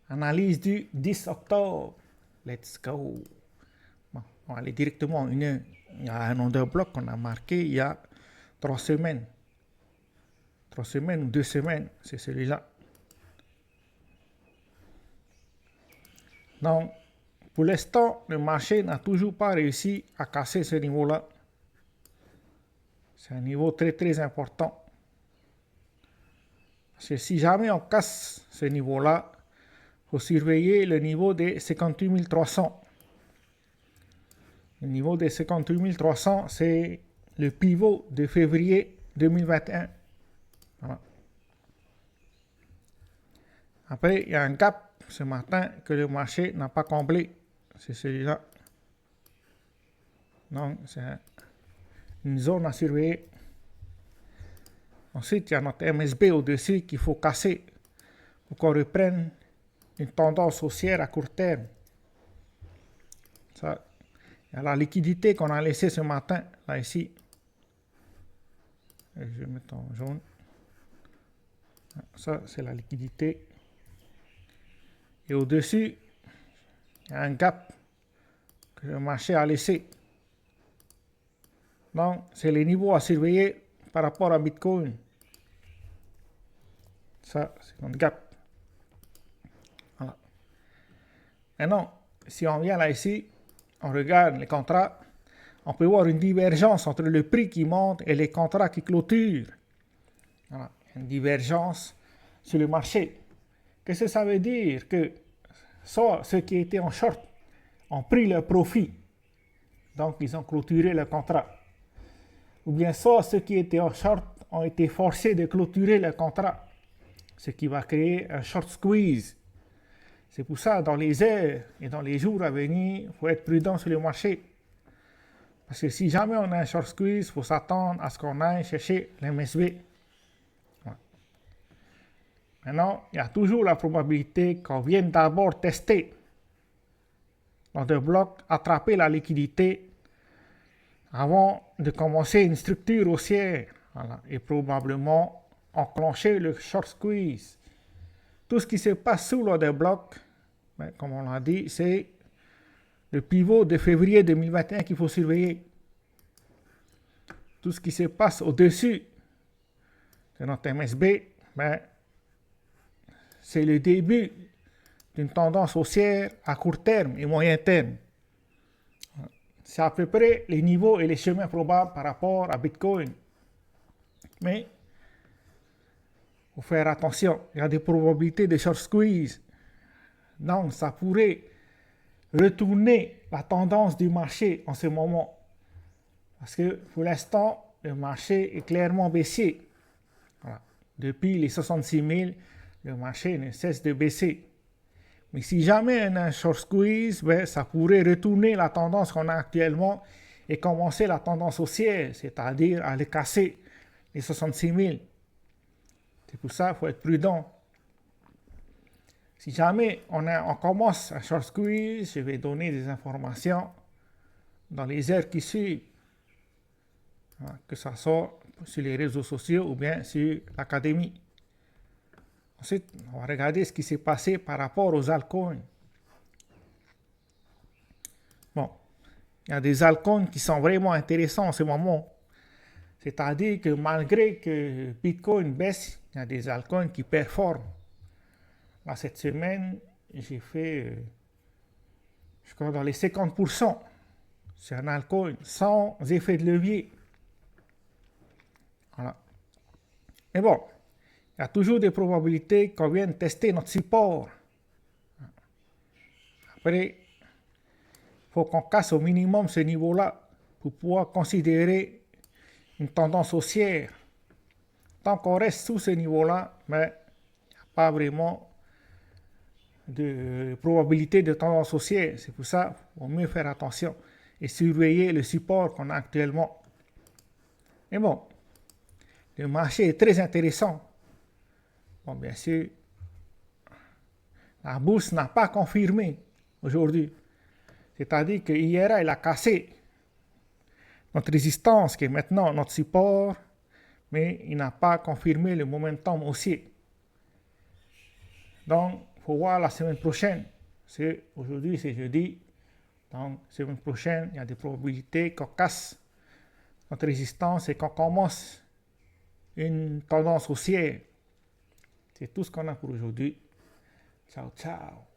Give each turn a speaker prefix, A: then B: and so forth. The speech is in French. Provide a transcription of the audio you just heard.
A: Analyse du 10 octobre. Let's go. Bon, on va aller directement. Il y a un order bloc qu'on a marqué il y a 3 semaines. 3 semaines ou 2 semaines, c'est celui-là. Donc, pour l'instant, le marché n'a toujours pas réussi à casser ce niveau-là. C'est un niveau très très important. Parce que si jamais on casse ce niveau-là, il faut surveiller le niveau des 58 300. Le niveau des 58 300, c'est le pivot de février 2021. Voilà. Après, il y a un gap ce matin que le marché n'a pas comblé. C'est celui-là. Donc, c'est une zone à surveiller. Ensuite, il y a notre MSB au-dessus qu'il faut casser pour qu'on reprenne une tendance haussière à court terme. Ça, il y a la liquidité qu'on a laissée ce matin, là ici. Je vais mettre en jaune. Ça, c'est la liquidité. Et au-dessus, il y a un gap que le marché a laissé. Donc, c'est les niveaux à surveiller par rapport à Bitcoin. Ça, c'est notre gap. Voilà. Maintenant, si on vient là ici, on regarde les contrats, on peut voir une divergence entre le prix qui monte et les contrats qui clôturent. Voilà, une divergence sur le marché. Qu'est-ce que ça veut dire? Que soit ceux qui étaient en short ont pris leur profit, donc ils ont clôturé le contrat. Ou bien soit ceux qui étaient en short ont été forcés de clôturer le contrat, ce qui va créer un short squeeze. C'est pour ça, dans les heures et dans les jours à venir, il faut être prudent sur le marché. Parce que si jamais on a un short squeeze, il faut s'attendre à ce qu'on aille chercher l'MSB. Ouais. Maintenant, il y a toujours la probabilité qu'on vienne d'abord tester l'order bloc, attraper la liquidité avant de commencer une structure haussière. Voilà. Et probablement enclencher le short squeeze. Tout ce qui se passe sous l'order bloc, comme on l'a dit, c'est le pivot de février 2021 qu'il faut surveiller. Tout ce qui se passe au-dessus de notre MSB, c'est le début d'une tendance haussière à court terme et moyen terme. C'est à peu près les niveaux et les chemins probables par rapport à Bitcoin. Mais il faut faire attention, il y a des probabilités de short squeeze. Donc, ça pourrait retourner la tendance du marché en ce moment. Parce que pour l'instant, le marché est clairement baissier. Voilà. Depuis les 66 000, le marché ne cesse de baisser. Mais si jamais on a un short squeeze, ça pourrait retourner la tendance qu'on a actuellement et commencer la tendance haussière, c'est-à-dire aller casser les 66 000. C'est pour ça qu'il faut être prudent. Si jamais on commence un short squeeze, je vais donner des informations dans les heures qui suivent, que ce soit sur les réseaux sociaux ou bien sur l'académie. Ensuite, on va regarder ce qui s'est passé par rapport aux altcoins. Bon, il y a des altcoins qui sont vraiment intéressants en ce moment. C'est-à-dire que malgré que Bitcoin baisse, il y a des altcoins qui performent. Là, cette semaine, j'ai fait, je crois, dans les 50%. C'est un altcoin sans effet de levier. Voilà. Mais bon, il y a toujours des probabilités qu'on vienne tester notre support. Après, il faut qu'on casse au minimum ce niveau-là pour pouvoir considérer une tendance haussière. Tant qu'on reste sous ce niveau-là, mais il n'y a pas vraiment de probabilité de tendance haussière. C'est pour ça qu'il faut mieux faire attention et surveiller le support qu'on a actuellement. Mais bon, le marché est très intéressant. Bon, bien sûr, la bourse n'a pas confirmé aujourd'hui. C'est-à-dire que hier, elle a cassé notre résistance, qui est maintenant notre support, mais il n'a pas confirmé le momentum haussier. Donc, il faut voir la semaine prochaine. Aujourd'hui, c'est jeudi. Donc, semaine prochaine, il y a des probabilités qu'on casse notre résistance et qu'on commence une tendance haussière. C'est tout ce qu'on a pour aujourd'hui. Ciao, ciao.